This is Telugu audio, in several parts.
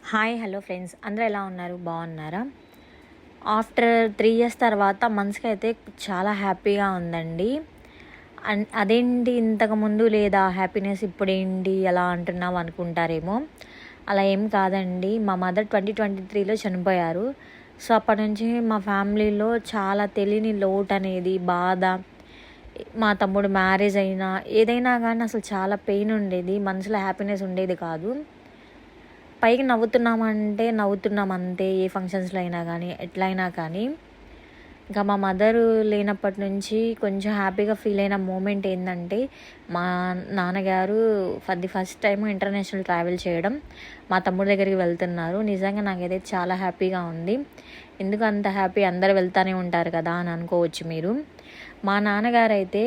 హాయ్ హలో ఫ్రెండ్స్, అందరూ ఎలా ఉన్నారు? బాగున్నారా? ఆఫ్టర్ 3 ఇయర్స్ తర్వాత మనసుకి అయితే చాలా హ్యాపీగా ఉందండి. అదేంటి ఇంతకుముందు లేదా హ్యాపీనెస్, ఇప్పుడేంటి అలా అంటున్నావు అనుకుంటారేమో. అలా ఏం కాదండి, మా మదర్ 2023లో చనిపోయారు. సో అప్పటి నుంచి మా ఫ్యామిలీలో చాలా తెలియని లోటు అనేది, బాధ. మా తమ్ముడు మ్యారేజ్ అయినా ఏదైనా కానీ అసలు చాలా పెయిన్ ఉండేది, మనసులో హ్యాపీనెస్ ఉండేది కాదు. పైకి నవ్వుతున్నామంటే నవ్వుతున్నాం అంతే, ఏ ఫంక్షన్స్లో అయినా కానీ ఎట్లయినా కానీ. ఇంకా మా మదరు లేనప్పటి నుంచి కొంచెం హ్యాపీగా ఫీల్ అయిన మూమెంట్ ఏంటంటే, మా నాన్నగారు for the first time international travel చేయడం, మా తమ్ముడి దగ్గరికి వెళ్తున్నారు. నిజంగా నాకైతే చాలా హ్యాపీగా ఉంది. ఎందుకు అంత హ్యాపీ, అందరు వెళ్తూనే ఉంటారు కదా అని అనుకోవచ్చు మీరు. మా నాన్నగారు అయితే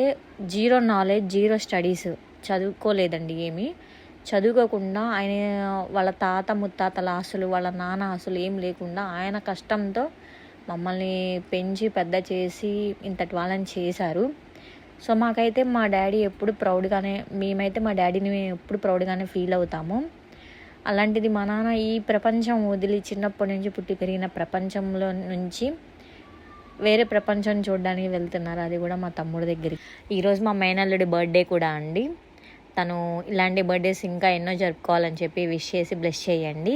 జీరో నాలెడ్జ్, జీరో స్టడీస్, చదువుకోలేదండి ఏమీ. చదువుకోకుండా ఆయన వాళ్ళ తాత ముత్తాతల ఆస్తులు, వాళ్ళ నాన్న ఆస్తులు ఏం లేకుండా ఆయన కష్టంతో మమ్మల్ని పెంచి పెద్ద చేసి ఇంతటి వాళ్ళని చేశారు. సో మాకైతే మా డాడీ ఎప్పుడు ప్రౌడ్గానే, మేమైతే మా డాడీని ఎప్పుడు ప్రౌడ్గానే ఫీల్ అవుతాము. అలాంటిది మా నాన్న ఈ ప్రపంచం వదిలి, చిన్నప్పటి నుంచి పుట్టి పెరిగిన ప్రపంచంలో నుంచి వేరే ప్రపంచం చూడడానికి వెళ్తున్నారు, అది కూడా మా తమ్ముడి దగ్గరికి. ఈరోజు మా మేనల్లుడి బర్త్డే కూడా అండి. తను ఇలాంటి బర్త్డేస్ ఇంకా ఎన్నో జరుపుకోవాలని చెప్పి విష్ చేసి బ్లెస్ చేయండి.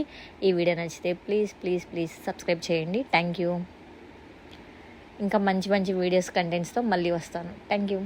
ఈ వీడియో నచ్చితే ప్లీజ్ ప్లీజ్ ప్లీజ్ సబ్స్క్రైబ్ చేయండి. Thank you. ఇంకా మంచి మంచి వీడియోస్ కంటెంట్స్తో మళ్ళీ వస్తాను. Thank you.